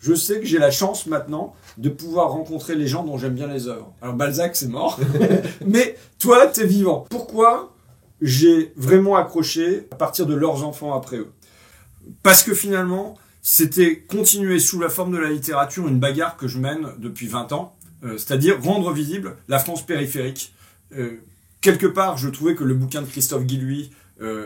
je sais que j'ai la chance maintenant de pouvoir rencontrer les gens dont j'aime bien les œuvres. Alors Balzac, c'est mort, mais toi, t'es vivant. Pourquoi j'ai vraiment accroché à partir de leurs enfants après eux? Parce que finalement, c'était continuer sous la forme de la littérature une bagarre que je mène depuis 20 ans, c'est-à-dire rendre visible la France périphérique. Quelque part, je trouvais que le bouquin de Christophe Guilluy,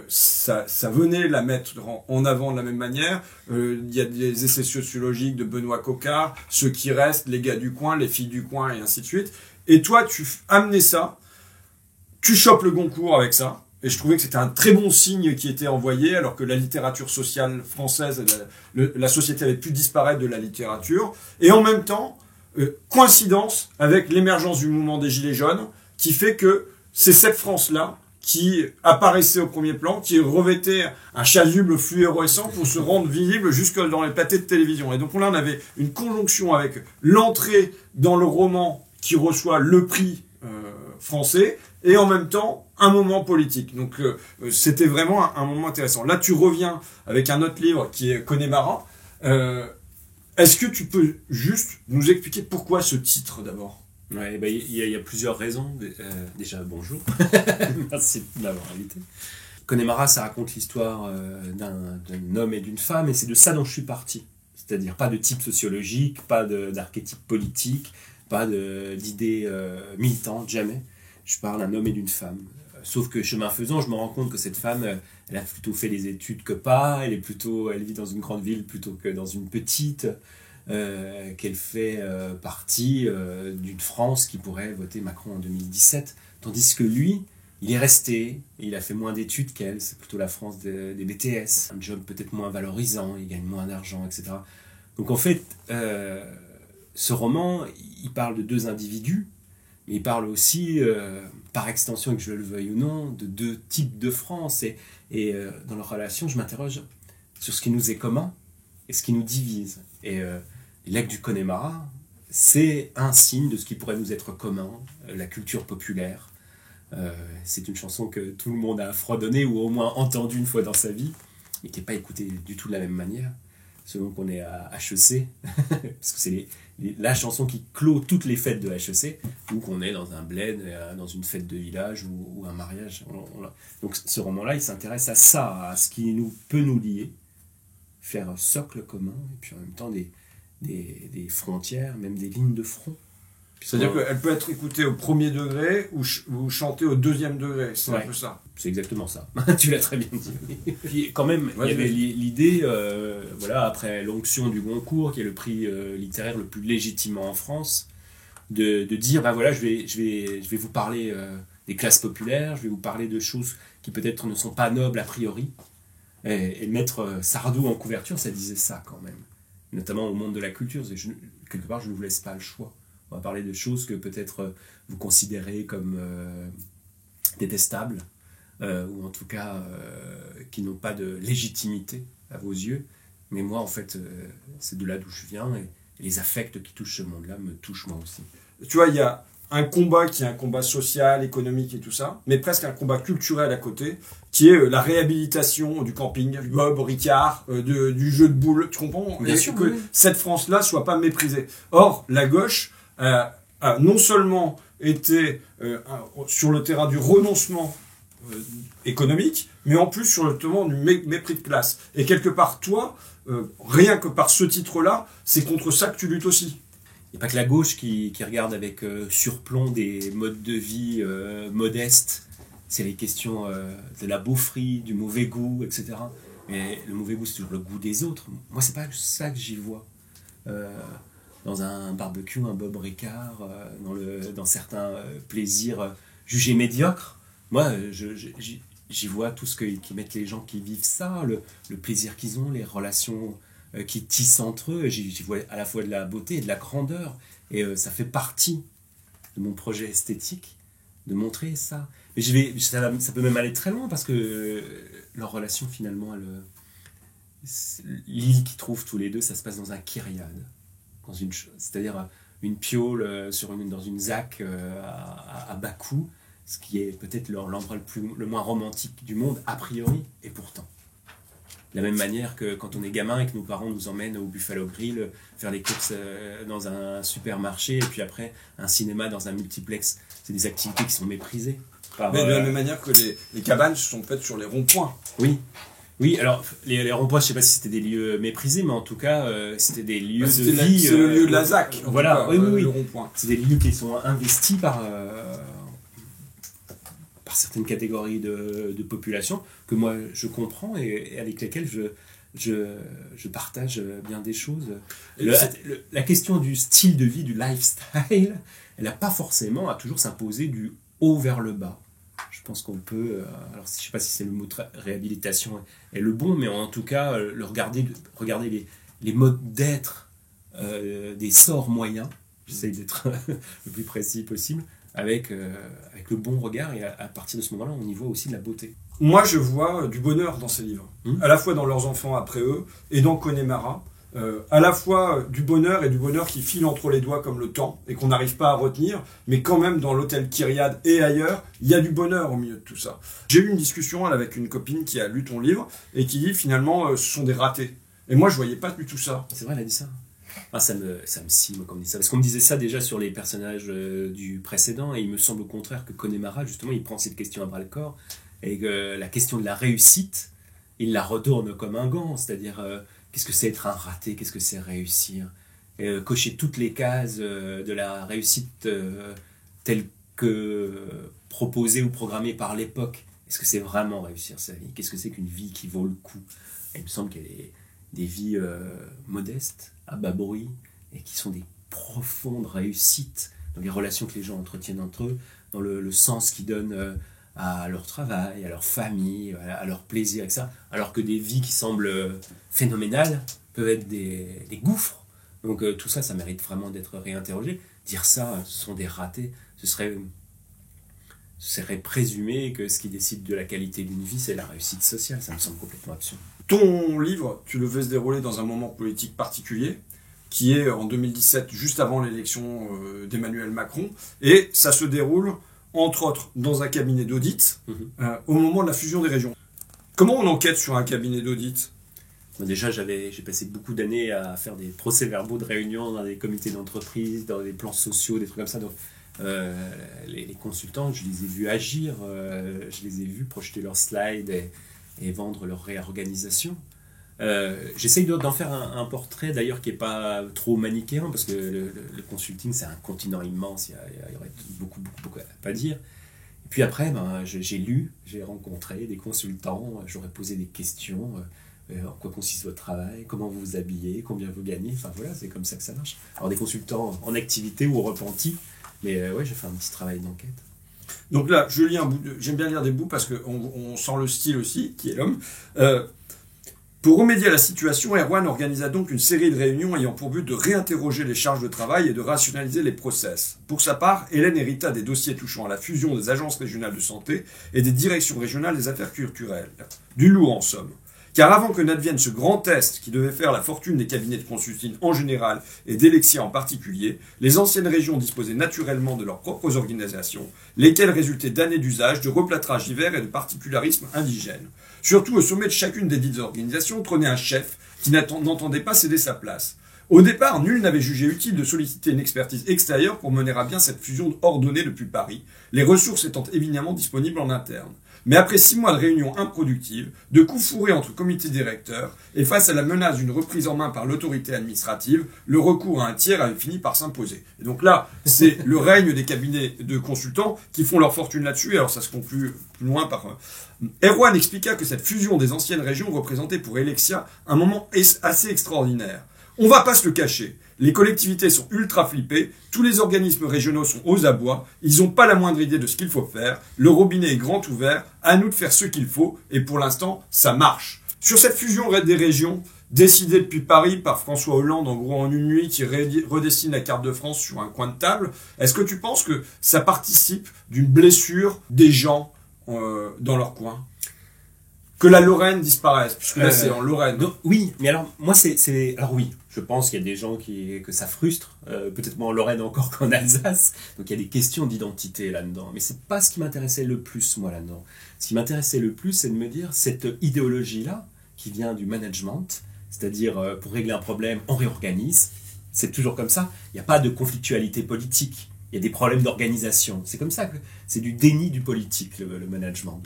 ça venait la mettre en avant de la même manière. Il y a des essais sociologiques de Benoît Coquart, ceux qui restent, les gars du coin, les filles du coin, et ainsi de suite. Et toi, tu amenais ça, tu chopes le Goncourt avec ça, et je trouvais que c'était un très bon signe qui était envoyé, alors que la littérature sociale française, la société avait pu disparaître de la littérature. Et en même temps, coïncidence avec l'émergence du mouvement des Gilets jaunes, qui fait que c'est cette France-là qui apparaissait au premier plan, qui revêtait un chasuble fluorescent pour se rendre visible jusque dans les pâtés de télévision. Et donc là, on avait une conjonction avec l'entrée dans le roman qui reçoit le prix français, et en même temps, un moment politique. Donc c'était vraiment un moment intéressant. Là, tu reviens avec un autre livre qui est Connemara. Est-ce que tu peux juste nous expliquer pourquoi ce titre d'abord ? Ouais, bah, y a plusieurs raisons. Déjà, bonjour. Merci de m'avoir invité. Connemara, ça raconte l'histoire d'un homme et d'une femme, et c'est de ça dont je suis parti. C'est-à-dire pas de type sociologique, pas d'archétype politique, pas d'idées militantes, jamais. Je parle d'un homme et d'une femme. Sauf que chemin faisant, je me rends compte que cette femme, elle a plutôt fait les études que pas, elle vit dans une grande ville plutôt que dans une petite, qu'elle fait partie d'une France qui pourrait voter Macron en 2017. Tandis que lui, il est resté, il a fait moins d'études qu'elle, c'est plutôt la France des BTS, un job peut-être moins valorisant, il gagne moins d'argent, etc. Donc en fait, ce roman, il parle de deux individus, mais il parle aussi, par extension, que je le veuille ou non, de deux types de France. Et dans leur relation, je m'interroge sur ce qui nous est commun et ce qui nous divise. Et Lac du Connemara, c'est un signe de ce qui pourrait nous être commun, la culture populaire. C'est une chanson que tout le monde a fredonnée ou au moins entendue une fois dans sa vie, mais qui n'est pas écoutée du tout de la même manière, selon qu'on est à HEC, parce que c'est la chanson qui clôt toutes les fêtes de HEC, ou qu'on est dans un bled, dans une fête de village ou un mariage. Donc ce roman-là, il s'intéresse à ça, à ce qui peut nous lier, faire un socle commun, et puis en même temps des frontières, même des lignes de front. C'est-à-dire qu'elle peut être écoutée au premier degré ou chantée au deuxième degré, c'est un peu ça. C'est exactement ça, tu l'as très bien dit. Puis quand même, il y avait l'idée, après l'onction du Goncourt, qui est le prix littéraire le plus légitimement en France, de dire, je vais vous parler des classes populaires, je vais vous parler de choses qui peut-être ne sont pas nobles a priori, et mettre Sardou en couverture, ça disait ça quand même, notamment au monde de la culture. Quelque part, je ne vous laisse pas le choix. On va parler de choses que peut-être vous considérez comme détestables, ou en tout cas qui n'ont pas de légitimité à vos yeux. Mais moi, en fait, c'est de là d'où je viens, et les affects qui touchent ce monde-là me touchent moi aussi. Tu vois, il y a un combat qui est un combat social, économique et tout ça, mais presque un combat culturel à côté, qui est la réhabilitation du camping, du Bob Ricard, du jeu de boules, tu comprends ? Bien sûr, que cette France-là soit pas méprisée. Or, la gauche a non seulement été sur le terrain du renoncement économique, mais en plus sur le terrain du mépris de classe. Et quelque part, toi, rien que par ce titre-là, c'est contre ça que tu luttes aussi. Il n'y a pas que la gauche qui regarde avec surplomb des modes de vie modestes. C'est les questions de la beaufrie, du mauvais goût, etc. Mais le mauvais goût, c'est toujours le goût des autres. Moi, c'est pas ça que j'y vois. Dans un barbecue, un Bob Ricard, dans certains plaisirs jugés médiocres. Moi, j'y vois tout ce qui mettent les gens qui vivent ça, le plaisir qu'ils ont, les relations qui tissent entre eux. J'y vois à la fois de la beauté et de la grandeur. Et ça fait partie de mon projet esthétique de montrer ça. Mais ça peut même aller très loin, parce que leur relation, finalement, l'île qu'ils trouvent tous les deux, ça se passe dans un kyriade. C'est-à-dire une piole dans une ZAC à Bakou, ce qui est peut-être l'endroit le moins romantique du monde, a priori, et pourtant. De la même manière que quand on est gamin et que nos parents nous emmènent au Buffalo Grill, faire les courses dans un supermarché, et puis après un cinéma dans un multiplex. C'est des activités qui sont méprisées. Mais de la même manière que les cabanes sont faites sur les ronds-points. Oui. Oui, alors les ronds-points, je ne sais pas si c'était des lieux méprisés, mais en tout cas, c'était des lieux de vie. C'est le lieu de la ZAC. Voilà, oui. Le rond-point. C'est des lieux qui sont investis par certaines catégories de population que moi je comprends et avec lesquelles je partage bien des choses. La question du style de vie, du lifestyle, elle n'a pas forcément à toujours s'imposer du haut vers le bas. Je pense qu'on peut, alors je ne sais pas si c'est le mot réhabilitation est le bon, mais en tout cas, regarder les modes d'être des sorts moyens, j'essaie d'être le plus précis possible, avec le bon regard, et à partir de ce moment-là, on y voit aussi de la beauté. Moi, je vois du bonheur dans ces livres, à la fois dans Leurs enfants après eux, et dans Connemara. À la fois du bonheur et du bonheur qui file entre les doigts comme le temps et qu'on n'arrive pas à retenir, mais quand même dans l'hôtel Kyriade et ailleurs, il y a du bonheur au milieu de tout ça. J'ai eu une discussion avec une copine qui a lu ton livre et qui dit finalement ce sont des ratés. Et moi je voyais pas du tout ça. C'est vrai, elle a dit ça. Ah, ça me scie, moi, quand on dit ça. Parce qu'on me disait ça déjà sur les personnages du précédent, et il me semble au contraire que Connemara, justement, il prend cette question à bras-le-corps, et que la question de la réussite, il la retourne comme un gant, c'est-à-dire qu'est-ce que c'est être un raté, qu'est-ce que c'est réussir, cocher toutes les cases de la réussite telle que proposée ou programmée par l'époque. Est-ce que c'est vraiment réussir sa vie? Qu'est-ce que c'est qu'une vie qui vaut le coup? Et il me semble qu'il y a des vies modestes, à bas bruit, et qui sont des profondes réussites dans les relations que les gens entretiennent entre eux, dans le sens qu'ils donnent à leur travail, à leur famille, à leur plaisir, etc. Alors que des vies qui semblent phénoménales peuvent être des gouffres. Donc tout ça, ça mérite vraiment d'être réinterrogé. Dire ça, ce sont des ratés, ce serait présumer que ce qui décide de la qualité d'une vie, c'est la réussite sociale. Ça me semble complètement absurde. Ton livre, tu le fais se dérouler dans un moment politique particulier, qui est en 2017, juste avant l'élection d'Emmanuel Macron, et ça se déroule entre autres dans un cabinet d'audit, au moment de la fusion des régions. Comment on enquête sur un cabinet d'audit? Déjà, j'ai passé beaucoup d'années à faire des procès-verbaux de réunions dans des comités d'entreprise, dans des plans sociaux, des trucs comme ça. Donc, les consultants, je les ai vus agir, je les ai vus projeter leurs slides et vendre leur réorganisation. J'essaye d'en faire un portrait d'ailleurs qui n'est pas trop manichéen, parce que le consulting c'est un continent immense, il y aurait beaucoup à dire. Et puis après, j'ai lu, j'ai rencontré des consultants, j'aurais posé des questions, en quoi consiste votre travail, comment vous vous habillez, combien vous gagnez, enfin voilà, c'est comme ça que ça marche. Alors des consultants en activité ou repentis, mais ouais, j'ai fait un petit travail d'enquête. Donc là, je lis un bout, j'aime bien lire des bouts parce qu'on sent le style aussi, qui est l'homme. Pour remédier à la situation, Erwan organisa donc une série de réunions ayant pour but de réinterroger les charges de travail et de rationaliser les process. Pour sa part, Hélène hérita des dossiers touchant à la fusion des agences régionales de santé et des directions régionales des affaires culturelles. Du lourd en somme. Car avant que n'advienne ce grand test qui devait faire la fortune des cabinets de consulting en général et d'Elexia en particulier, les anciennes régions disposaient naturellement de leurs propres organisations, lesquelles résultaient d'années d'usage, de replâtrage divers et de particularismes indigènes. Surtout au sommet de chacune des dites organisations trônait un chef qui n'entendait pas céder sa place. Au départ, nul n'avait jugé utile de solliciter une expertise extérieure pour mener à bien cette fusion ordonnée depuis Paris, les ressources étant évidemment disponibles en interne. Mais après 6 mois de réunions improductives, de coups fourrés entre comités directeurs, et face à la menace d'une reprise en main par l'autorité administrative, le recours à un tiers avait fini par s'imposer. Et donc là, c'est le règne des cabinets de consultants qui font leur fortune là-dessus, alors ça se conclut plus loin par... Erwan expliqua que cette fusion des anciennes régions représentait pour Elexia un moment assez extraordinaire. On va pas se le cacher. Les collectivités sont ultra flippées, tous les organismes régionaux sont aux abois, ils n'ont pas la moindre idée de ce qu'il faut faire, le robinet est grand ouvert, à nous de faire ce qu'il faut, et pour l'instant, ça marche. Sur cette fusion des régions, décidée depuis Paris par François Hollande, en gros en une nuit, qui redessine la carte de France sur un coin de table, est-ce que tu penses que ça participe d'une blessure des gens dans leur coin? Que la Lorraine disparaisse, puisque là c'est en Lorraine. Donc, oui, mais alors moi alors oui, je pense qu'il y a des gens que ça frustre, peut-être moins en Lorraine encore qu'en Alsace. Donc il y a des questions d'identité là-dedans, mais c'est pas ce qui m'intéressait le plus moi là-dedans. Ce qui m'intéressait le plus, c'est de me dire cette idéologie-là qui vient du management, c'est-à-dire pour régler un problème, on réorganise. C'est toujours comme ça. Il n'y a pas de conflictualité politique. Il y a des problèmes d'organisation. C'est comme ça que c'est du déni du politique, le management.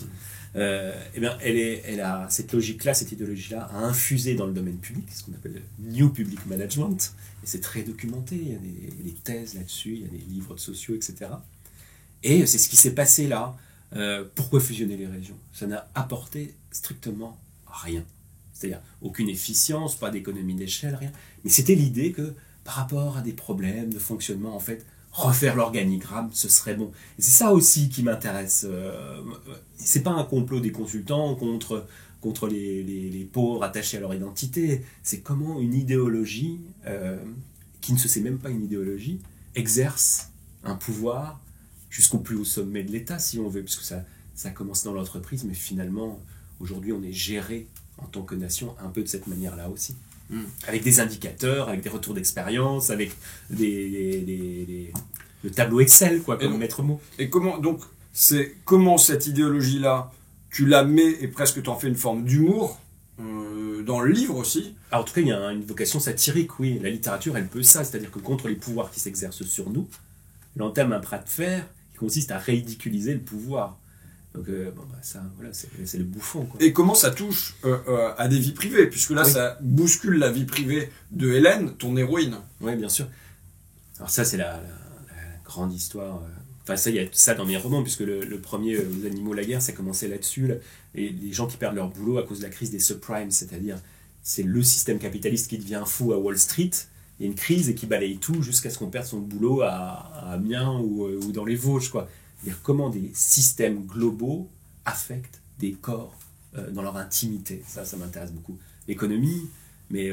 Eh bien, elle a cette logique-là, cette idéologie-là, a infusé dans le domaine public, ce qu'on appelle le New Public Management. Et c'est très documenté. Il y a des thèses là-dessus, il y a des livres de sociaux, etc. Et c'est ce qui s'est passé là. Pourquoi fusionner les régions? Ça n'a apporté strictement rien. C'est-à-dire aucune efficience, pas d'économie d'échelle, rien. Mais c'était l'idée que par rapport à des problèmes de fonctionnement, en fait, refaire l'organigramme, ce serait bon. Et c'est ça aussi qui m'intéresse. C'est pas un complot des consultants contre les pauvres attachés à leur identité. C'est comment une idéologie, qui ne se sait même pas une idéologie, exerce un pouvoir jusqu'au plus haut sommet de l'État, si on veut, puisque ça commence dans l'entreprise, mais finalement, aujourd'hui, on est géré en tant que nation un peu de cette manière-là aussi. Avec des indicateurs, avec des retours d'expérience, avec le tableau Excel, quoi, comme maître mot. Et comment cette idéologie-là, tu la mets et presque t'en fais une forme d'humour dans le livre aussi? Alors, en tout cas, il y a une vocation satirique, oui. La littérature, elle peut ça, c'est-à-dire que contre les pouvoirs qui s'exercent sur nous, elle entame un bras de fer qui consiste à ridiculiser le pouvoir. Donc, ça, voilà, c'est le bouffon, quoi. Et comment ça touche à des vies privées? Puisque là, ça bouscule la vie privée de Hélène, ton héroïne. Oui, bien sûr. Alors ça, c'est la grande histoire. Enfin, ça, il y a ça dans mes romans, puisque le premier, Les animaux, la guerre, ça commençait là-dessus. Là, et les gens qui perdent leur boulot à cause de la crise des subprimes, c'est-à-dire, c'est le système capitaliste qui devient fou à Wall Street. Il y a une crise et qui balaye tout jusqu'à ce qu'on perde son boulot à Amiens ou dans les Vosges, quoi. C'est-à-dire comment des systèmes globaux affectent des corps dans leur intimité. Ça m'intéresse beaucoup. L'économie, mais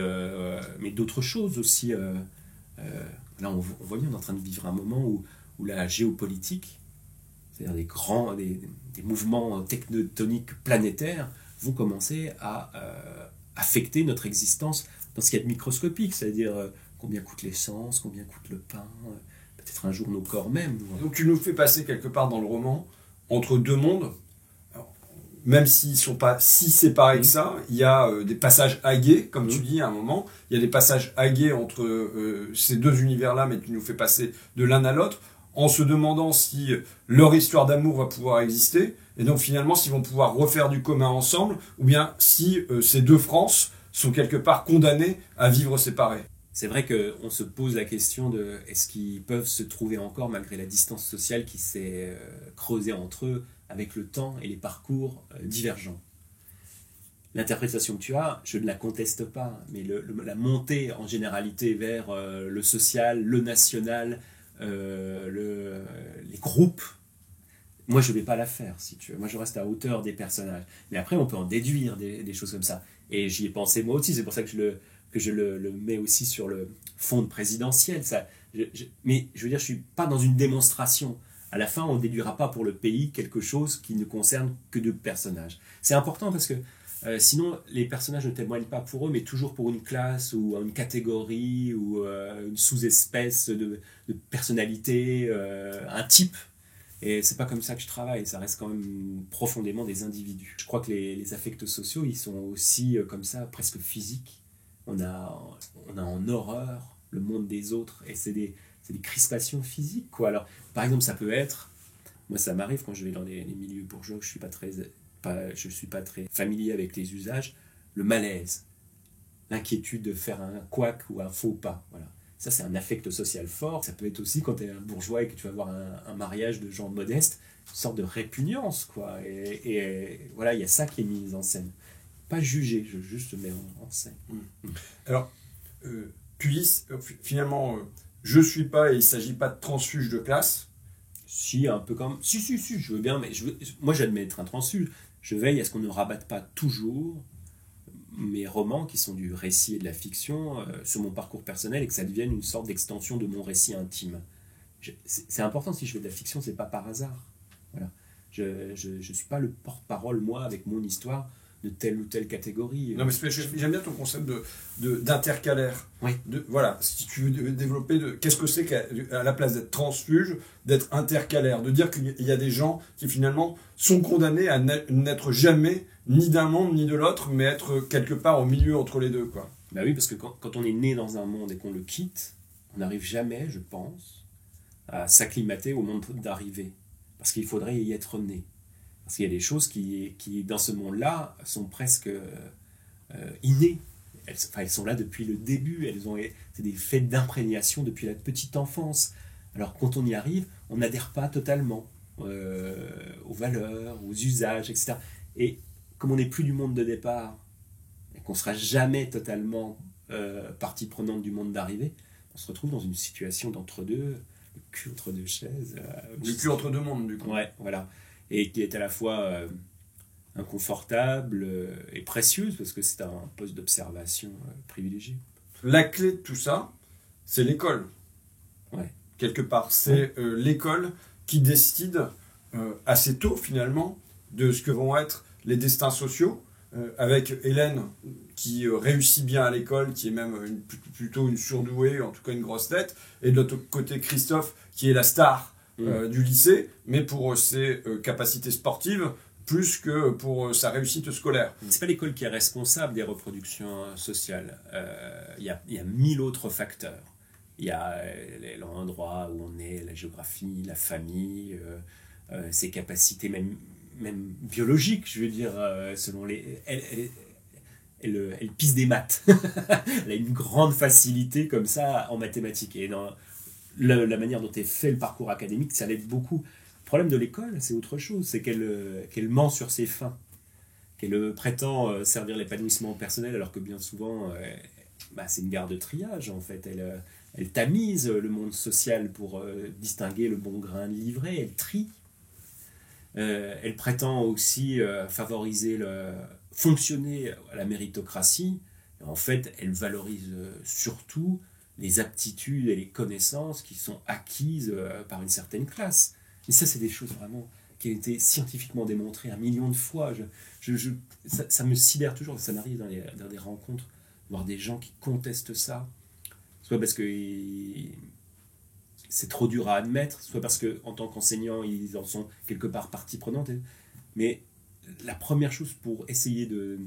d'autres choses aussi. Là, on voit bien, on est en train de vivre un moment où la géopolitique, c'est-à-dire des mouvements tectoniques planétaires, vont commencer à affecter notre existence dans ce qu'il y a de microscopique, c'est-à-dire combien coûte l'essence, combien coûte le pain, peut-être un jour nos corps même. Donc tu nous fais passer quelque part dans le roman entre deux mondes. Alors, même s'ils ne sont pas si séparés que ça, il y a des passages agués, comme tu dis à un moment. Il y a des passages agués entre ces deux univers-là, mais tu nous fais passer de l'un à l'autre, en se demandant si leur histoire d'amour va pouvoir exister, et donc finalement s'ils vont pouvoir refaire du commun ensemble, ou bien si ces deux Frances sont quelque part condamnées à vivre séparées. C'est vrai qu'on se pose la question de est-ce qu'ils peuvent se trouver encore malgré la distance sociale qui s'est creusée entre eux avec le temps et les parcours divergents. L'interprétation que tu as, je ne la conteste pas, mais la montée en généralité vers le social, le national, les groupes, moi je ne vais pas la faire si tu veux. Moi je reste à hauteur des personnages. Mais après on peut en déduire des choses comme ça. Et j'y ai pensé moi aussi, c'est pour ça que je le mets aussi sur le fond présidentiel. Mais je veux dire, je ne suis pas dans une démonstration. À la fin, on ne déduira pas pour le pays quelque chose qui ne concerne que deux personnages. C'est important parce que sinon, les personnages ne témoignent pas pour eux, mais toujours pour une classe ou une catégorie ou une sous-espèce de personnalité, un type. Et c'est pas comme ça que je travaille, ça reste quand même profondément des individus. Je crois que les affects sociaux, ils sont aussi comme ça, presque physiques. On a en horreur le monde des autres, et c'est des crispations physiques, quoi. Alors, par exemple, ça peut être, moi ça m'arrive quand je vais dans les milieux bourgeois, je suis pas très familier avec les usages, le malaise, l'inquiétude de faire un couac ou un faux pas, voilà. Ça, c'est un affect social fort. Ça peut être aussi quand tu es un bourgeois et que tu vas avoir un mariage de gens modestes, une sorte de répugnance, quoi. Et voilà, il y a ça qui est mis en scène. Pas jugé, je juste mets en scène. Alors, tu dis, finalement, je suis pas et il s'agit pas de transfuge de classe. Si, un peu comme... Si, je veux bien, mais moi j'admets être un transfuge. Je veille à ce qu'on ne rabatte pas toujours mes romans, qui sont du récit et de la fiction, sur mon parcours personnel, et que ça devienne une sorte d'extension de mon récit intime. C'est important, si je fais de la fiction, c'est pas par hasard. Voilà. Je suis pas le porte-parole, moi, avec mon histoire, de telle ou telle catégorie. Non, mais j'aime bien ton concept d'intercalaire. Oui. Voilà, si tu veux développer, qu'est-ce que c'est qu'à la place d'être transfuge, d'être intercalaire, de dire qu'il y a des gens qui finalement sont condamnés à n'être jamais ni d'un monde ni de l'autre, mais être quelque part au milieu entre les deux, quoi. Bah oui, parce que quand on est né dans un monde et qu'on le quitte, on n'arrive jamais, je pense, à s'acclimater au monde d'arrivée. Parce qu'il faudrait y être né. Parce qu'il y a des choses qui dans ce monde-là, sont presque innées. Elles sont là depuis le début. C'est des faits d'imprégnation depuis la petite enfance. Alors quand on y arrive, on n'adhère pas totalement aux valeurs, aux usages, etc. Et comme on n'est plus du monde de départ, et qu'on ne sera jamais totalement partie prenante du monde d'arrivée, on se retrouve dans une situation d'entre-deux, le cul entre deux chaises. Le cul entre deux mondes, du coup. Ouais, voilà. Et qui est à la fois inconfortable et précieuse, parce que c'est un poste d'observation privilégié. La clé de tout ça, c'est l'école. Ouais. Quelque part, c'est l'école qui décide assez tôt, finalement, de ce que vont être les destins sociaux, avec Hélène qui réussit bien à l'école, qui est même plutôt une surdouée, en tout cas une grosse tête, et de l'autre côté Christophe qui est la star du lycée, mais pour ses capacités sportives plus que pour sa réussite scolaire. C'est pas l'école qui est responsable des reproductions sociales. Il y a 1000 autres facteurs. Il y a l'endroit où on est, la géographie, la famille, ses capacités même biologiques, je veux dire, selon les... Elle pisse des maths. Elle a une grande facilité comme ça en mathématiques. Et dans la manière dont est fait le parcours académique, ça l'aide beaucoup. Le problème de l'école, c'est autre chose. C'est qu'elle ment sur ses fins. Qu'elle prétend servir l'épanouissement personnel, alors que bien souvent, c'est une gare de triage, en fait. Elle tamise le monde social pour distinguer le bon grain de livret. Elle trie. Elle prétend aussi favoriser fonctionner à la méritocratie. En fait, elle valorise surtout les aptitudes et les connaissances qui sont acquises par une certaine classe. Et ça, c'est des choses vraiment qui ont été scientifiquement démontrées 1 million de fois. Ça me sidère toujours, ça m'arrive dans des rencontres, voir des gens qui contestent ça, soit parce que c'est trop dur à admettre, soit parce qu'en tant qu'enseignants, ils en sont quelque part partie prenante. Mais la première chose pour essayer de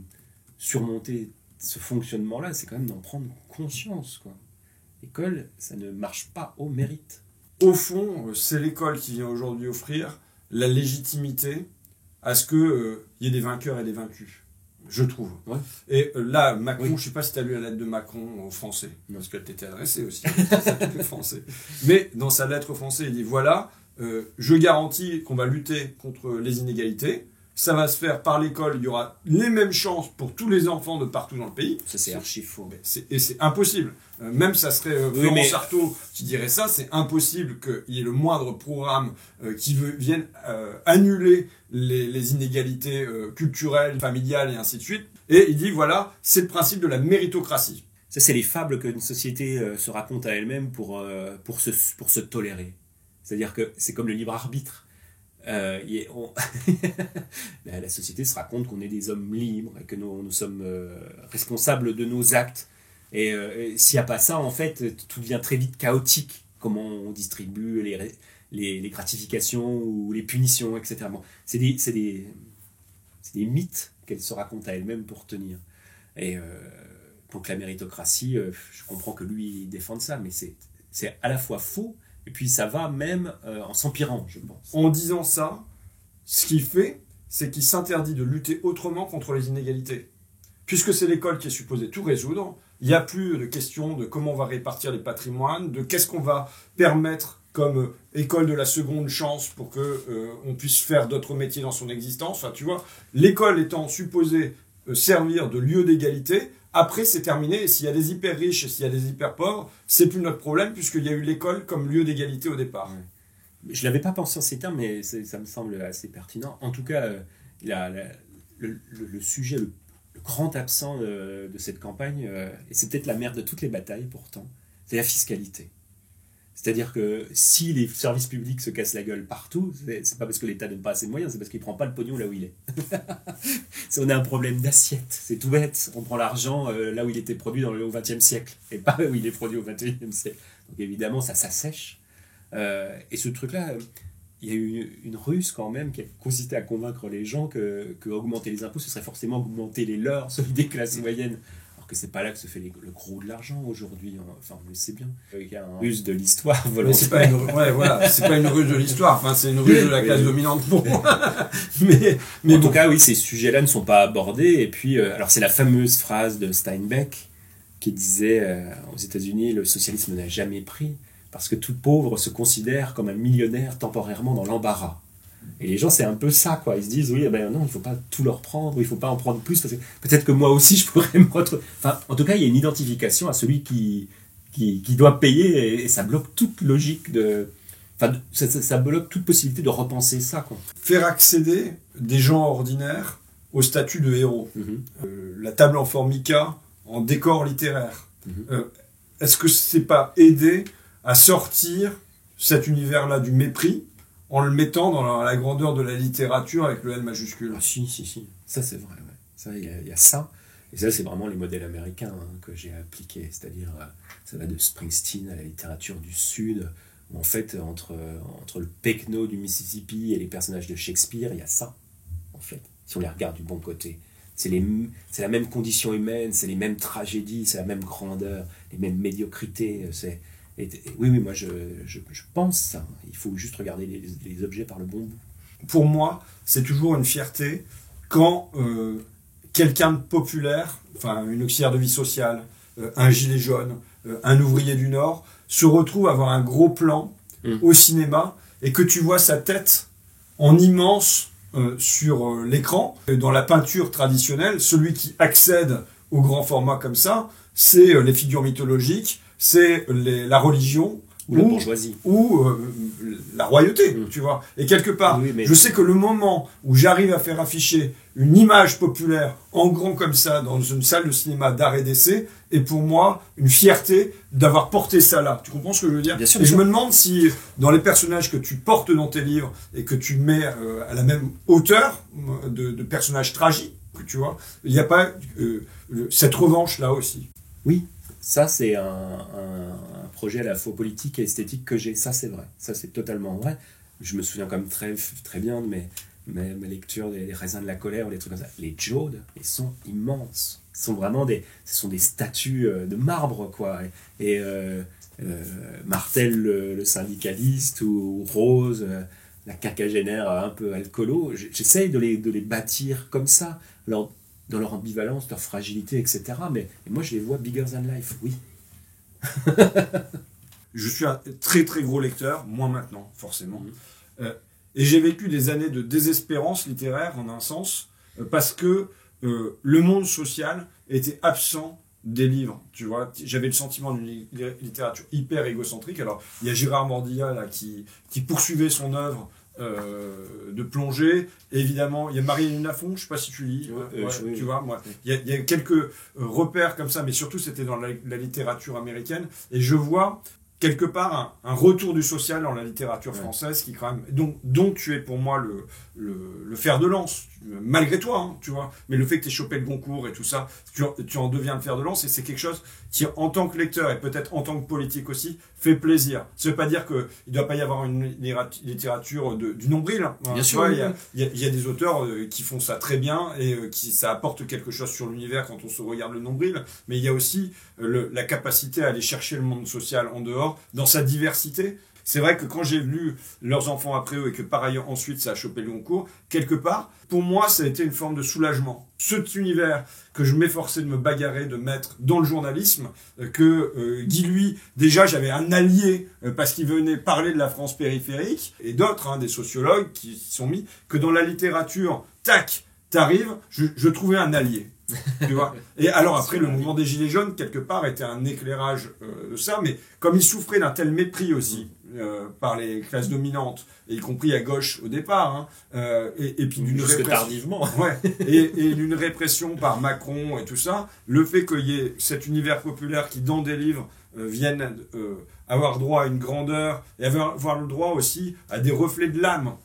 surmonter ce fonctionnement-là, c'est quand même d'en prendre conscience, quoi. L'école, ça ne marche pas au mérite. Au fond, c'est l'école qui vient aujourd'hui offrir la légitimité à ce qu'il y ait des vainqueurs et des vaincus, je trouve. Ouais. Et là, Macron, oui. Je ne sais pas si tu as lu la lettre de Macron au français, parce qu'elle t'était adressée aussi, le français. Mais dans sa lettre au français, il dit, voilà, je garantis qu'on va lutter contre les inégalités. Ça va se faire par l'école, il y aura les mêmes chances pour tous les enfants de partout dans le pays. Ça, c'est archi faux. Et c'est impossible. Même ça serait Florence Artaud qui dirait ça, c'est impossible qu'il y ait le moindre programme qui vienne annuler les inégalités culturelles, familiales et ainsi de suite. Et il dit, voilà, c'est le principe de la méritocratie. Ça, c'est les fables qu'une société se raconte à elle-même pour se tolérer. C'est-à-dire que c'est comme le libre arbitre. La société se raconte qu'on est des hommes libres et que nous sommes responsables de nos actes. Et s'il n'y a pas ça, en fait, tout devient très vite chaotique. Comment on distribue les gratifications ou les punitions, etc. Bon, c'est des mythes qu'elle se raconte à elle-même pour tenir. Et donc la méritocratie, je comprends que lui il défende ça, mais c'est à la fois faux. Et puis ça va même en s'empirant, je pense. En disant ça, ce qu'il fait, c'est qu'il s'interdit de lutter autrement contre les inégalités. Puisque c'est l'école qui est supposée tout résoudre, il n'y a plus de question de comment on va répartir les patrimoines, de qu'est-ce qu'on va permettre comme école de la seconde chance pour qu'on puisse faire d'autres métiers dans son existence. Enfin, tu vois, l'école étant supposée servir de lieu d'égalité, après, c'est terminé, et s'il y a des hyper riches et s'il y a des hyper pauvres, c'est plus notre problème, puisqu'il y a eu l'école comme lieu d'égalité au départ. Ouais. Je ne l'avais pas pensé en ces termes, mais ça me semble assez pertinent. En tout cas, le sujet, le grand absent de cette campagne, et c'est peut-être la mère de toutes les batailles pourtant, c'est la fiscalité. C'est-à-dire que si les services publics se cassent la gueule partout, c'est pas parce que l'État donne pas assez de moyens, c'est parce qu'il prend pas le pognon là où il est. On a un problème d'assiette, c'est tout bête. On prend l'argent là où il était produit au XXe siècle, et pas où il est produit au XXIe siècle. Donc évidemment, ça s'assèche. Et ce truc-là, il y a eu une ruse quand même qui a consisté à convaincre les gens que augmenter les impôts, ce serait forcément augmenter les leurs, celui des classes moyennes. Alors que c'est pas là que se fait le gros de l'argent aujourd'hui. Enfin, on le sait bien. Il y a une ruse de l'histoire volontaire. Mais c'est pas c'est pas une ruse de l'histoire. Enfin, c'est une ruse de la classe dominante pour moi. mais en tout cas, oui, ces sujets-là ne sont pas abordés. Et puis, alors c'est la fameuse phrase de Steinbeck qui disait aux États-Unis, le socialisme n'a jamais pris parce que tout pauvre se considère comme un millionnaire temporairement dans l'embarras. Et les gens, c'est un peu ça, quoi. Ils se disent, oui, ben non, il ne faut pas tout leur prendre, il ne faut pas en prendre plus, parce que peut-être que moi aussi, je pourrais me retrouver... Enfin, en tout cas, il y a une identification à celui qui doit payer, et ça bloque toute logique de... Enfin, ça bloque toute possibilité de repenser ça, quoi. Faire accéder des gens ordinaires au statut de héros. La table en formica, en décor littéraire. Est-ce que c'est pas aider à sortir cet univers-là du mépris en le mettant dans la grandeur de la littérature avec le L majuscule? Ah, si. Ça, c'est vrai, ouais. Ça, il y a ça. Et ça, c'est vraiment les modèles américains que j'ai appliqués. C'est-à-dire, ça va de Springsteen à la littérature du Sud, où en fait, entre le Pecno du Mississippi et les personnages de Shakespeare, il y a ça, en fait, si on les regarde du bon côté. C'est la même condition humaine, c'est les mêmes tragédies, c'est la même grandeur, les mêmes médiocrités. Oui, moi je pense ça. Il faut juste regarder les objets par le bon bout. Pour moi, c'est toujours une fierté quand quelqu'un de populaire, enfin une auxiliaire de vie sociale, un gilet jaune, un ouvrier du Nord, se retrouve à avoir un gros plan au cinéma et que tu vois sa tête en immense sur l'écran. Dans la peinture traditionnelle, celui qui accède au grand format comme ça, c'est les figures mythologiques, c'est la religion ou la bourgeoisie ou la royauté, tu vois. Et quelque part, je sais que le moment où j'arrive à faire afficher une image populaire en grand comme ça dans une salle de cinéma d'art et d'essai est pour moi une fierté d'avoir porté ça là. Tu comprends ce que je veux dire? Bien sûr, et je me demande si dans les personnages que tu portes dans tes livres et que tu mets à la même hauteur de personnages tragiques, tu vois, il n'y a pas cette revanche là aussi. Oui. Ça, c'est un projet à la fois politique et esthétique que j'ai. Ça, c'est vrai. Ça, c'est totalement vrai. Je me souviens quand même très bien de mes lectures des Raisins de la colère ou des trucs comme ça. Les Jodes, ils sont immenses. Ce sont vraiment des statues de marbre, quoi. Et Martel, le syndicaliste, ou Rose, la quinquagénaire un peu alcoolo, j'essaye de les bâtir comme ça. Alors, dans leur ambivalence, leur fragilité, etc. Mais moi, je les vois bigger than life, oui. Je suis un très très gros lecteur, moins maintenant, forcément. Et j'ai vécu des années de désespérance littéraire, en un sens, parce que le monde social était absent des livres, tu vois. J'avais le sentiment d'une littérature hyper égocentrique. Alors, il y a Gérard Mordillat, là, qui poursuivait son œuvre de plongée. Et évidemment, il y a Marie-Hélène Lafon, je ne sais pas si tu lis, tu vois, moi. Il y a quelques repères comme ça, mais surtout c'était dans la littérature américaine. Et je vois quelque part un retour du social dans la littérature française qui quand même, dont tu es pour moi le fer de lance, malgré toi, hein, tu vois. Mais le fait que tu aies chopé le Goncourt et tout ça, tu en deviens le fer de lance, et c'est quelque chose qui, en tant que lecteur et peut-être en tant que politique aussi, fait plaisir. Ça veut pas dire qu'il ne doit pas y avoir une littérature du nombril. Hein. Bien sûr, il y a des auteurs qui font ça très bien et ça apporte quelque chose sur l'univers quand on se regarde le nombril, mais il y a aussi la capacité à aller chercher le monde social en dehors, dans sa diversité. C'est vrai que quand j'ai lu Leurs enfants après eux et que par ailleurs ensuite ça a chopé le Goncourt, quelque part, pour moi ça a été une forme de soulagement. Cet univers que je m'efforçais de me bagarrer, de mettre dans le journalisme, que Guy, lui, déjà j'avais un allié parce qu'il venait parler de la France périphérique, et d'autres, des sociologues qui sont mis, que dans la littérature, tac, t'arrives, je trouvais un allié. Tu vois. Et alors après, le mouvement des Gilets jaunes, quelque part, était un éclairage de ça, mais comme il souffrait d'un tel mépris aussi, par les classes dominantes, y compris à gauche au départ, hein, et puis d'une Jusque répression, tardivement. ouais, et d'une répression par Macron et tout ça, le fait qu'il y ait cet univers populaire qui, dans des livres, viennent avoir droit à une grandeur et avoir le droit aussi à des reflets de l'âme,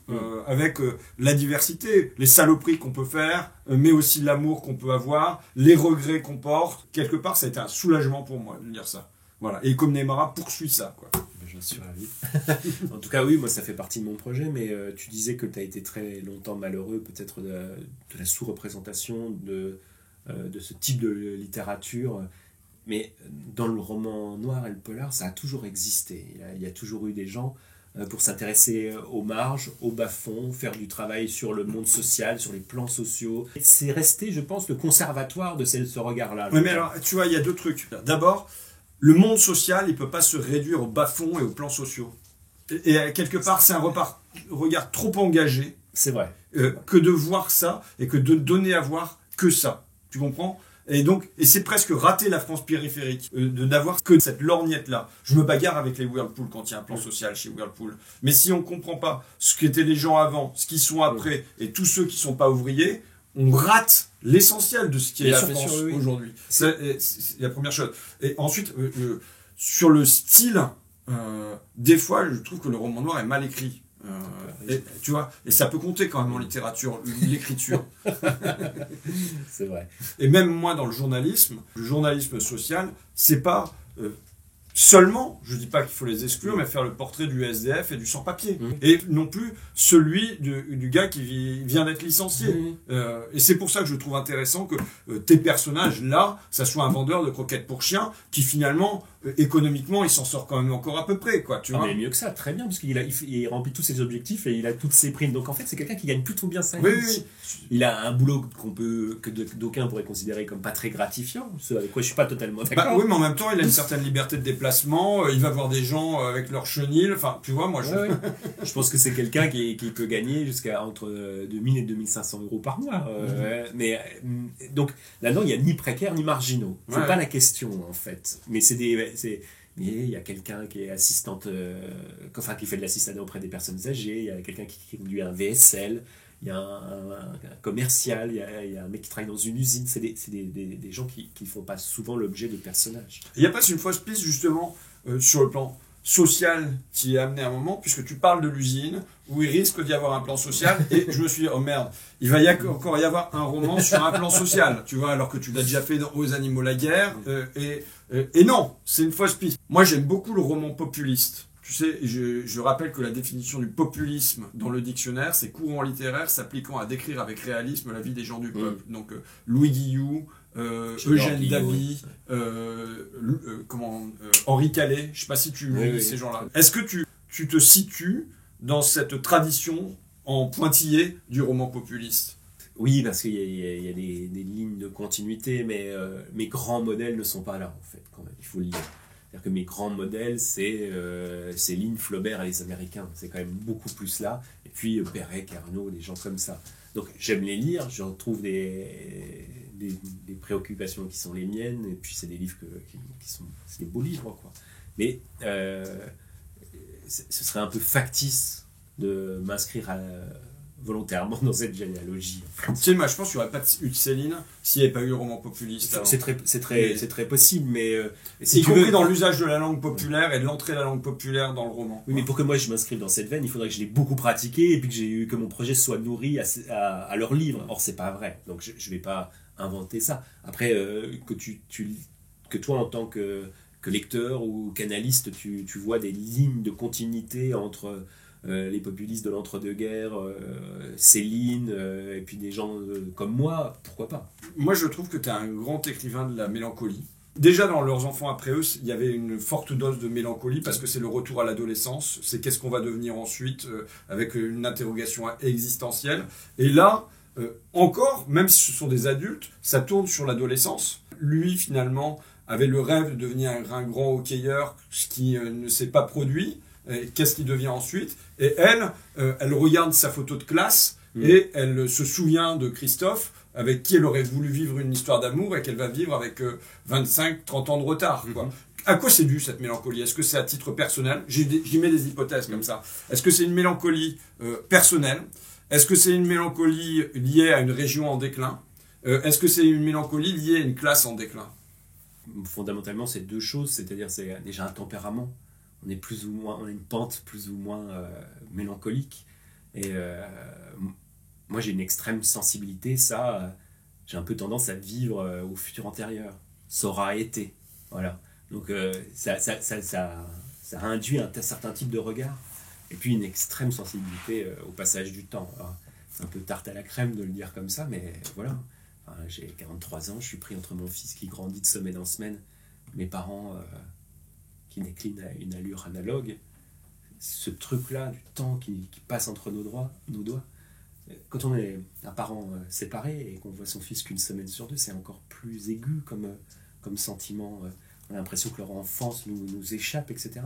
avec la diversité, les saloperies qu'on peut faire, mais aussi l'amour qu'on peut avoir, les regrets qu'on porte. Quelque part, ça a été un soulagement pour moi de lire ça. Voilà. Et Connemara poursuit ça, quoi. J'en suis ravi. En tout cas, oui, moi, ça fait partie de mon projet, mais tu disais que tu as été très longtemps malheureux, peut-être de la sous-représentation de ce type de littérature. Mais dans le roman noir et le polar, ça a toujours existé. Il y a toujours eu des gens pour s'intéresser aux marges, aux bas-fonds, faire du travail sur le monde social, sur les plans sociaux. C'est resté, je pense, le conservatoire de ce regard-là. Oui, mais alors, tu vois, il y a deux trucs. D'abord, le monde social, il ne peut pas se réduire aux bas-fonds et aux plans sociaux. Et quelque part, c'est un regard trop engagé. C'est vrai. Que de voir ça et que de donner à voir que ça. Tu comprends ? Et donc, c'est presque rater la France périphérique, de n'avoir que cette lorgnette-là. Je me bagarre avec les Whirlpool quand il y a un plan social chez Whirlpool. Mais si on ne comprend pas ce qu'étaient les gens avant, ce qu'ils sont après, et tous ceux qui ne sont pas ouvriers, on rate l'essentiel de ce qui est la France aujourd'hui. C'est la première chose. Et ensuite, sur le style, des fois, je trouve que le roman noir est mal écrit. Et, tu vois, et ça peut compter quand même en littérature, l'écriture. C'est vrai. Et même moi, dans le journalisme social, c'est pas seulement, je dis pas qu'il faut les exclure, mais faire le portrait du SDF et du sans-papier. Et non plus celui du gars qui vient d'être licencié. Et c'est pour ça que je trouve intéressant que tes personnages, là, ça soit un vendeur de croquettes pour chiens qui finalement, économiquement, il s'en sort quand même encore à peu près, quoi, tu vois. Mais mieux que ça, très bien, parce qu'il remplit tous ses objectifs et il a toutes ses primes. Donc en fait, c'est quelqu'un qui gagne plutôt bien sa vie. Oui. Il a un boulot que d'aucuns pourraient considérer comme pas très gratifiant, ce avec quoi je suis pas totalement d'accord. Bah, oui, mais en même temps, il a une certaine liberté de déplacement, il va voir des gens avec leur chenille, enfin, tu vois, moi, je pense que c'est quelqu'un qui peut gagner jusqu'à entre 2000 et 2500 euros par mois. Mais donc, là-dedans, il n'y a ni précaires ni marginaux. C'est pas la question, en fait. Mais il y a quelqu'un qui est assistante, qui fait de l'assistanat auprès des personnes âgées, il y a quelqu'un qui conduit un VSL, il y a un commercial, il y a un mec qui travaille dans une usine. C'est des gens qui ne font pas souvent l'objet de personnages. Il n'y a pas une fausse piste, justement, sur le plan social qui est amené à un moment, puisque tu parles de l'usine, où il risque d'y avoir un plan social, et je me suis dit, oh merde, il va encore y avoir un roman sur un plan social, tu vois, alors que tu l'as déjà fait dans Aux animaux la guerre, et non, c'est une fausse piste. Moi, j'aime beaucoup le roman populiste. Tu sais, je rappelle que la définition du populisme dans le dictionnaire, c'est courant littéraire s'appliquant à décrire avec réalisme la vie des gens du peuple. Donc, Louis Guillou, Eugène Davy, Henri Calais, je ne sais pas si tu lis ces gens-là. Est-ce que tu te situes dans cette tradition en pointillé du roman populiste ? Oui, parce qu'il y a des lignes de continuité, mais mes grands modèles ne sont pas là, en fait, quand même, il faut le dire. C'est-à-dire que mes grands modèles, c'est Lynn, Flaubert et les Américains. C'est quand même beaucoup plus là. Et puis Perec, Arnaud, des gens comme ça. Donc j'aime les lire, je retrouve des préoccupations qui sont les miennes, et puis c'est des livres qui sont des beaux livres, quoi. Mais ce serait un peu factice de m'inscrire volontairement dans cette généalogie. Tu sais, moi je pense qu'il n'y aurait pas eu de Céline s'il n'y avait pas eu le roman populiste. C'est très possible, mais y compris dans l'usage de la langue populaire et de l'entrée de la langue populaire dans le roman. Oui, mais pour que moi je m'inscrive dans cette veine, il faudrait que je l'ai beaucoup pratiqué et puis que mon projet soit nourri à leur livre. Or c'est pas vrai, donc je vais pas inventer ça. Après que toi en tant que lecteur ou qu'analyste, tu vois des lignes de continuité entre les populistes de l'entre-deux-guerres, Céline, et puis des gens comme moi, pourquoi pas ? Moi, je trouve que tu es un grand écrivain de la mélancolie. Déjà, dans Leurs enfants après eux, il y avait une forte dose de mélancolie, parce que c'est le retour à l'adolescence, c'est qu'est-ce qu'on va devenir ensuite, avec une interrogation existentielle. Et là, encore, même si ce sont des adultes, ça tourne sur l'adolescence. Lui, finalement, avait le rêve de devenir un grand hockeyeur, ce qui ne s'est pas produit. Qu'est-ce qui devient ensuite ? Et elle regarde sa photo de classe et elle se souvient de Christophe, avec qui elle aurait voulu vivre une histoire d'amour et qu'elle va vivre avec 25-30 ans de retard. Quoi. À quoi c'est dû cette mélancolie? Est-ce que c'est à titre personnel? J'y mets des hypothèses comme ça. Est-ce que c'est une mélancolie personnelle? Est-ce que c'est une mélancolie liée à une région en déclin? Est-ce que c'est une mélancolie liée à une classe en déclin? Fondamentalement, c'est deux choses, c'est-à-dire c'est déjà un tempérament. On est plus ou moins, on a une pente plus ou moins mélancolique. Et moi, j'ai une extrême sensibilité. Ça, j'ai un peu tendance à vivre au futur antérieur. Ça aura été, voilà. Donc ça induit un certain type de regard. Et puis une extrême sensibilité au passage du temps. Alors, c'est un peu tarte à la crème de le dire comme ça, mais voilà. Enfin, j'ai 43 ans, je suis pris entre mon fils qui grandit de semaine en semaine, mes parents qui déclinent à une allure analogue. Ce truc-là, du temps qui passe entre nos doigts. Quand on est un parent séparé et qu'on voit son fils qu'une semaine sur deux, c'est encore plus aigu comme sentiment. On a l'impression que leur enfance nous échappe, etc.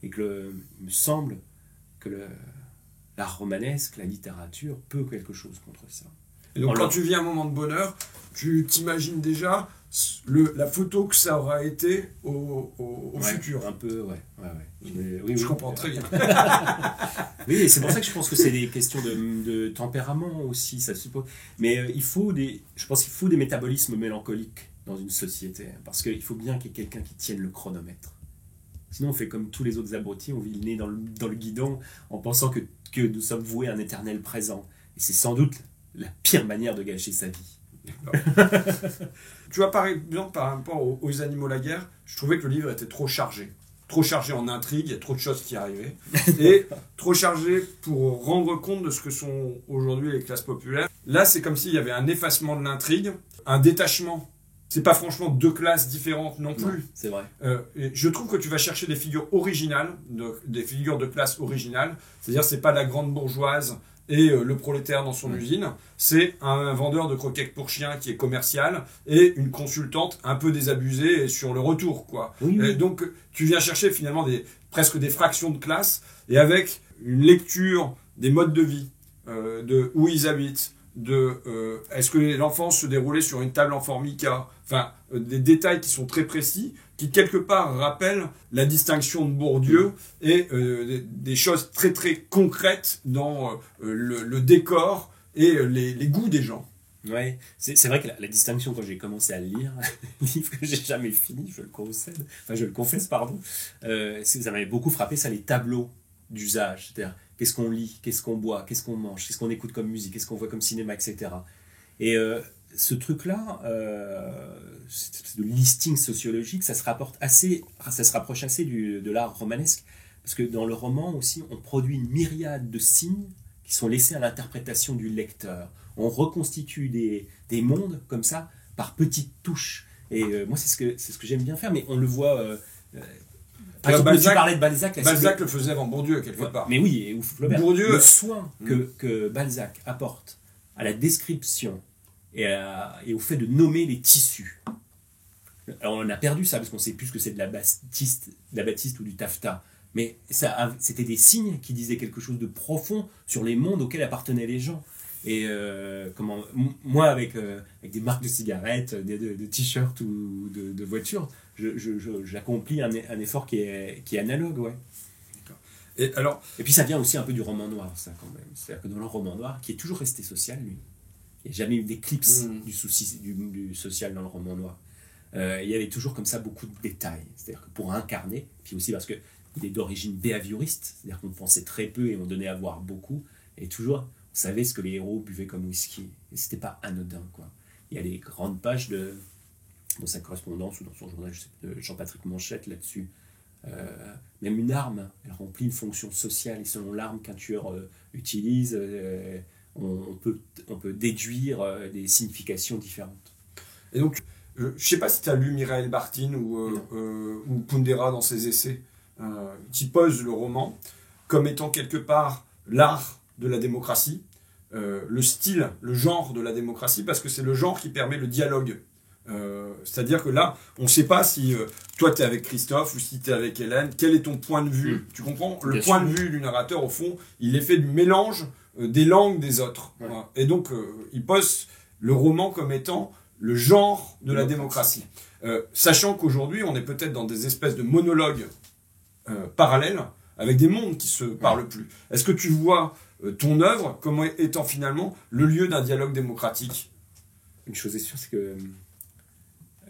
Et il me semble que l'art romanesque, la littérature, peut quelque chose contre ça. Et donc, quand tu vis un moment de bonheur, tu t'imagines déjà la photo que ça aura été au futur. Un peu, ouais. Oui, je comprends très bien. Oui, et c'est pour ça que je pense que c'est des questions de tempérament aussi, ça suppose. Mais je pense qu'il faut des métabolismes mélancoliques dans une société, parce qu'il faut bien qu'il y ait quelqu'un qui tienne le chronomètre. Sinon, on fait comme tous les autres abrutis, on vit le nez dans le guidon en pensant que nous sommes voués à un éternel présent. Et c'est sans doute la pire manière de gâcher sa vie. Tu vois, par exemple, par rapport aux animaux la guerre, je trouvais que le livre était trop chargé. Trop chargé en intrigue, il y a trop de choses qui arrivaient. Et trop chargé pour rendre compte de ce que sont aujourd'hui les classes populaires. Là, c'est comme s'il y avait un effacement de l'intrigue, un détachement. C'est pas franchement deux classes différentes non plus. Non, c'est vrai. Et je trouve que tu vas chercher des figures originales, des figures de classe originales. C'est-à-dire, c'est pas la grande bourgeoise et le prolétaire dans son usine. C'est un vendeur de croquettes pour chiens qui est commercial et une consultante un peu désabusée et sur le retour, quoi. Oui. Donc, tu viens chercher finalement presque des fractions de classe et avec une lecture des modes de vie, de où ils habitent, est-ce que l'enfance se déroulait sur une table en formica, enfin des détails qui sont très précis, qui quelque part rappellent la distinction de Bourdieu et des choses très très concrètes dans le décor et les goûts des gens. Ouais, c'est vrai que la distinction, quand j'ai commencé à le lire, livre que j'ai jamais fini, je le confesse, pardon, ça m'avait beaucoup frappé, ça, les tableaux d'usage, c'est-à-dire qu'est-ce qu'on lit, qu'est-ce qu'on boit, qu'est-ce qu'on mange, qu'est-ce qu'on écoute comme musique, qu'est-ce qu'on voit comme cinéma, etc. Et ce truc-là, de listing sociologique, ça se rapproche assez de l'art romanesque, parce que dans le roman aussi, on produit une myriade de signes qui sont laissés à l'interprétation du lecteur. On reconstitue des mondes comme ça, par petites touches. Et moi, c'est ce que j'aime bien faire, mais on le voit... Par exemple, tu parlais de Balzac. Balzac le faisait avant Bourdieu, quelque part. Mais oui, et Flaubert. Bourdieu, le soin que Balzac apporte à la description et au fait de nommer les tissus. Alors, on a perdu ça, parce qu'on ne sait plus ce que c'est de la batiste ou du taffetas. Mais c'était des signes qui disaient quelque chose de profond sur les mondes auxquels appartenaient les gens. Et moi, avec des marques de cigarettes, de t-shirts ou de voitures, j'accomplis un effort qui est analogue, ouais. Et puis ça vient aussi un peu du roman noir, ça, quand même. C'est-à-dire que dans le roman noir, qui est toujours resté social, lui, il n'y a jamais eu d'éclipse du souci du social dans le roman noir. Il y avait toujours comme ça beaucoup de détails. C'est-à-dire que pour incarner, puis aussi parce qu'il est d'origine behavioriste, c'est-à-dire qu'on pensait très peu et on donnait à voir beaucoup, et toujours... On savait ce que les héros buvaient comme whisky. Et c'était pas anodin, quoi. Il y a les grandes pages dans sa correspondance ou dans son journal, de Jean-Patrick Manchette là-dessus. Même une arme, elle remplit une fonction sociale. Et selon l'arme qu'un tueur utilise, on peut déduire des significations différentes. Et donc, je ne sais pas si tu as lu Mireille Bartin ou Kundera dans ses essais, qui pose le roman comme étant quelque part l'art de la démocratie, le style, le genre de la démocratie, parce que c'est le genre qui permet le dialogue. C'est-à-dire que là, on ne sait pas si toi tu es avec Christophe ou si tu es avec Hélène, quel est ton point de vue. Tu comprends ? Le point de vue du narrateur, au fond, il est fait du mélange des langues des autres. Ouais. Et donc, il pose le roman comme étant le genre de la démocratie. Sachant qu'aujourd'hui, on est peut-être dans des espèces de monologues parallèles, avec des mondes qui se parlent plus. Est-ce que tu vois ton œuvre comme étant finalement le lieu d'un dialogue démocratique? Une chose est sûre, c'est que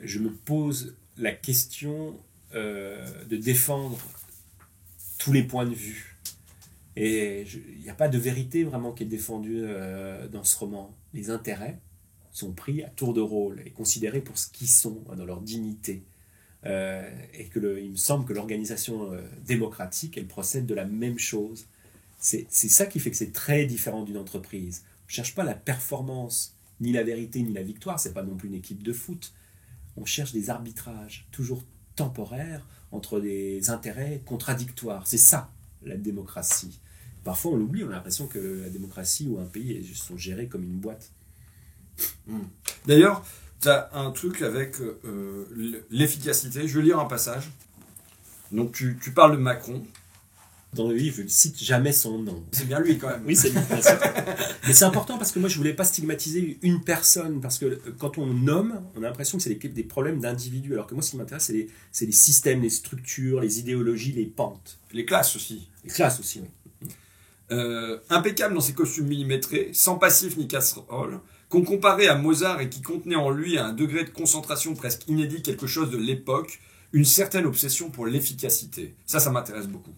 je me pose la question de défendre tous les points de vue. Et il n'y a pas de vérité vraiment qui est défendue dans ce roman. Les intérêts sont pris à tour de rôle et considérés pour ce qu'ils sont, dans leur dignité. Et il me semble que l'organisation démocratique, elle procède de la même chose. C'est ça qui fait que c'est très différent d'une entreprise. On ne cherche pas la performance, ni la vérité, ni la victoire. Ce n'est pas non plus une équipe de foot. On cherche des arbitrages, toujours temporaires, entre des intérêts contradictoires. C'est ça, la démocratie. Parfois, on l'oublie, on a l'impression que la démocratie ou un pays sont gérés comme une boîte. D'ailleurs, tu as un truc avec l'efficacité. Je vais lire un passage. Donc, tu parles de Macron. Dans le livre, je ne cite jamais son nom. C'est bien lui, quand même. Oui, c'est lui, bien sûr. Mais c'est important parce que moi, je ne voulais pas stigmatiser une personne. Parce que quand on nomme, on a l'impression que c'est des problèmes d'individus. Alors que moi, ce qui m'intéresse, c'est les systèmes, les structures, les idéologies, les pentes. Les classes aussi. Les classes aussi, oui. Impeccable dans ses costumes millimétrés, sans passif ni casserole, qu'on comparait à Mozart et qui contenait en lui à un degré de concentration presque inédit quelque chose de l'époque, une certaine obsession pour l'efficacité. Ça m'intéresse beaucoup.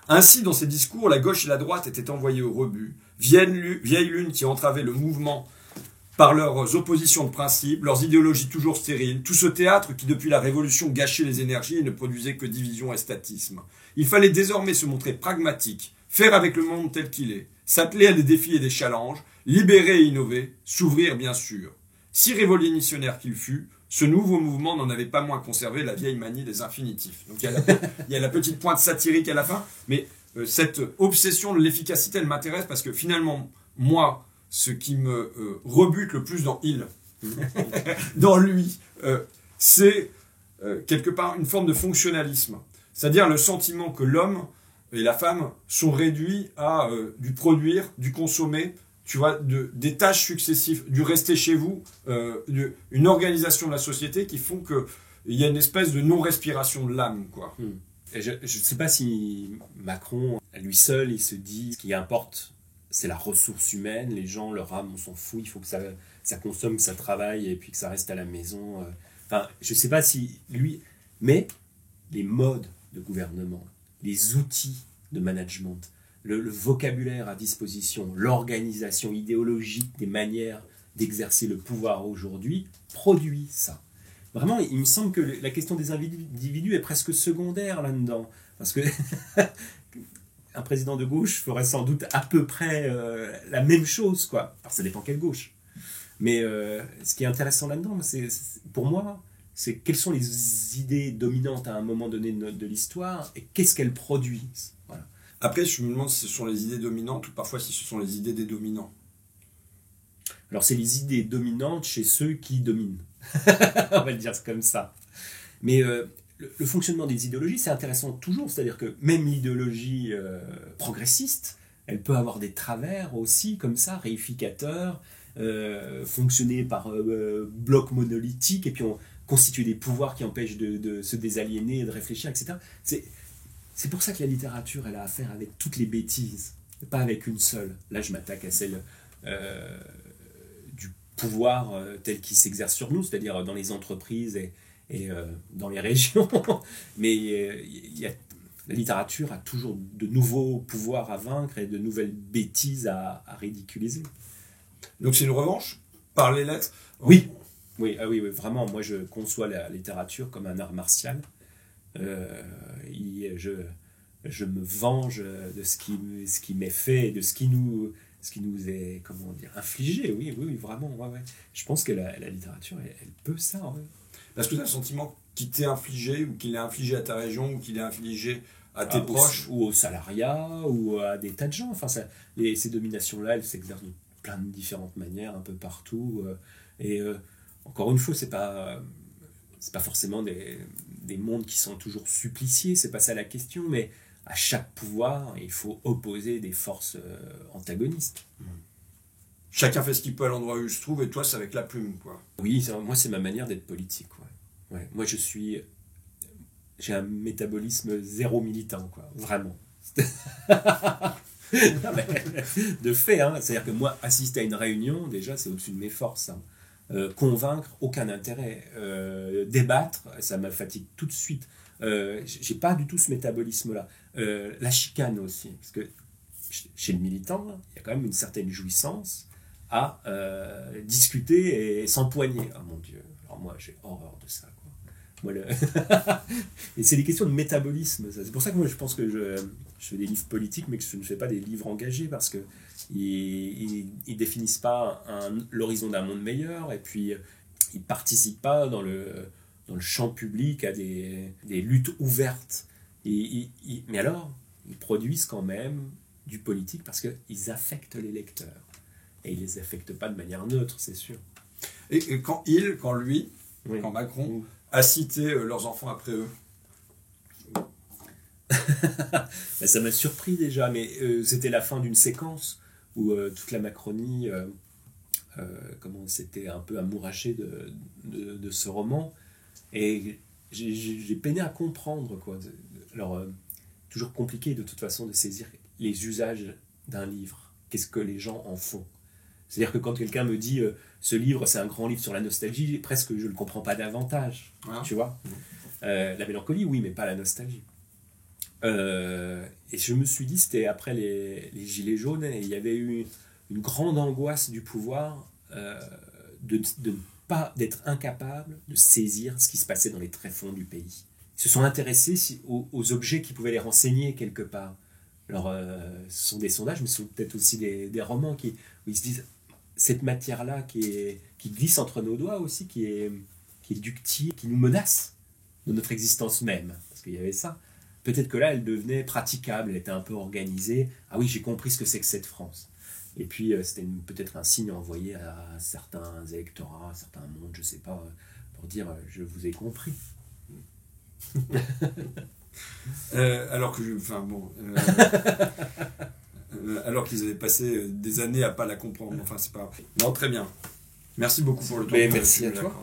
Ainsi, dans ses discours, la gauche et la droite étaient envoyées au rebut, vieilles lunes qui entravaient le mouvement par leurs oppositions de principe, leurs idéologies toujours stériles, tout ce théâtre qui, depuis la Révolution, gâchait les énergies et ne produisait que division et statisme. Il fallait désormais se montrer pragmatique, faire avec le monde tel qu'il est, s'atteler à des défis et des challenges, libérer et innover, s'ouvrir bien sûr. Si révolutionnaire qu'il fût, ce nouveau mouvement n'en avait pas moins conservé la vieille manie des infinitifs. Donc il y a la petite pointe satirique à la fin, mais cette obsession de l'efficacité, elle m'intéresse parce que finalement, moi, ce qui me rebute le plus dans Il, dans lui, c'est quelque part une forme de fonctionnalisme. C'est-à-dire le sentiment que l'homme et la femme sont réduits à du produire, du consommer, tu vois, des tâches successives, du rester chez vous, une organisation de la société qui font qu'il y a une espèce de non-respiration de l'âme, quoi. Et je ne sais pas si Macron, à lui seul, il se dit ce qui importe, c'est la ressource humaine, les gens, leur âme, on s'en fout, il faut que ça consomme, que ça travaille et puis que ça reste à la maison. Enfin, je ne sais pas si lui... Mais les modes de gouvernement, les outils de management, le vocabulaire à disposition, l'organisation idéologique des manières d'exercer le pouvoir aujourd'hui produit ça. Vraiment, il me semble que la question des individus est presque secondaire là-dedans. Parce que un président de gauche ferait sans doute à peu près la même chose, quoi. Alors, ça dépend quelle gauche. Mais ce qui est intéressant là-dedans, pour moi, c'est quelles sont les idées dominantes à un moment donné de l'histoire et qu'est-ce qu'elles produisent. Voilà. Après, je me demande si ce sont les idées dominantes ou parfois si ce sont les idées des dominants. Alors, c'est les idées dominantes chez ceux qui dominent. On va le dire comme ça. Mais le fonctionnement des idéologies, c'est intéressant toujours. C'est-à-dire que même l'idéologie progressiste, elle peut avoir des travers aussi, comme ça, réificateurs, fonctionner par blocs monolithiques, et puis constituer des pouvoirs qui empêchent de se désaliéner et de réfléchir, etc. C'est pour ça que la littérature, elle a affaire avec toutes les bêtises, pas avec une seule. Là, je m'attaque à celle du pouvoir tel qu'il s'exerce sur nous, c'est-à-dire dans les entreprises et dans les régions. Mais la littérature a toujours de nouveaux pouvoirs à vaincre et de nouvelles bêtises à ridiculiser. Donc c'est une revanche par les lettres? Oui. Oui, vraiment, moi je conçois la littérature comme un art martial. Je me venge de ce qui m'est fait, de ce qui nous est, comment dire, infligé. Oui, vraiment. Ouais. Je pense que la littérature, elle peut ça. Ouais. Est-ce que tu as le sentiment qu'il t'est infligé, ou qu'il est infligé à ta région, ou qu'il est infligé à tes proches, ou au salariat, ou à des tas de gens. Enfin, ces dominations-là, elles s'exercent de plein de différentes manières, un peu partout. Encore une fois, c'est pas forcément des mondes qui sont toujours suppliciés, c'est pas ça la question, mais à chaque pouvoir, il faut opposer des forces antagonistes. Chacun fait ce qu'il peut à l'endroit où il se trouve, et toi, c'est avec la plume, quoi. Oui, moi, c'est ma manière d'être politique, ouais. Ouais. Moi, j'ai un métabolisme zéro militant, quoi. Vraiment. Non, mais, de fait, hein. C'est-à-dire que moi, assister à une réunion, déjà, c'est au-dessus de mes forces. Hein. Convaincre, aucun intérêt. Débattre, ça me fatigue tout de suite. J'ai pas du tout ce métabolisme-là. La chicane aussi, parce que chez le militant, il y a quand même une certaine jouissance à discuter et s'empoigner. Ah mon Dieu, alors moi j'ai horreur de ça. Quoi. Moi, et c'est des questions de métabolisme. Ça. C'est pour ça que moi je pense que je fais des livres politiques, mais que je ne fais pas des livres engagés, parce que ils définissent pas l'horizon d'un monde meilleur, et puis ils participent pas dans le champ public à des luttes ouvertes. Mais alors, ils produisent quand même du politique parce qu'ils affectent les lecteurs. Et ils ne les affectent pas de manière neutre, c'est sûr. Et quand lui, oui. Quand Macron a cité leurs enfants après eux. Ben, ça m'a surpris déjà, mais c'était la fin d'une séquence où toute la Macronie s'était un peu amourachée de ce roman. Et j'ai peiné à comprendre, quoi. Alors, toujours compliqué de toute façon de saisir les usages d'un livre. Qu'est-ce que les gens en font? C'est-à-dire que quand quelqu'un me dit ce livre, c'est un grand livre sur la nostalgie, presque je ne le comprends pas davantage. Ah. Tu vois, la mélancolie, oui, mais pas la nostalgie. Et je me suis dit, c'était après les Gilets jaunes, et il y avait eu une grande angoisse du pouvoir d'être incapable de saisir ce qui se passait dans les tréfonds du pays. Ils se sont intéressés aux objets qui pouvaient les renseigner quelque part. Alors, ce sont des sondages, mais ce sont peut-être aussi des romans où ils se disent cette matière-là qui glisse entre nos doigts aussi, qui est ductile, qui nous menace de notre existence même. Parce qu'il y avait ça. Peut-être que là, elle devenait praticable, elle était un peu organisée. Ah oui, j'ai compris ce que c'est que cette France. Et puis, c'était peut-être un signe envoyé à certains électorats, à certains mondes, je ne sais pas, pour dire « je vous ai compris ». Alors qu'ils avaient passé des années à ne pas la comprendre. Enfin, c'est pas... Non, très bien. Merci beaucoup pour le temps. Merci à toi.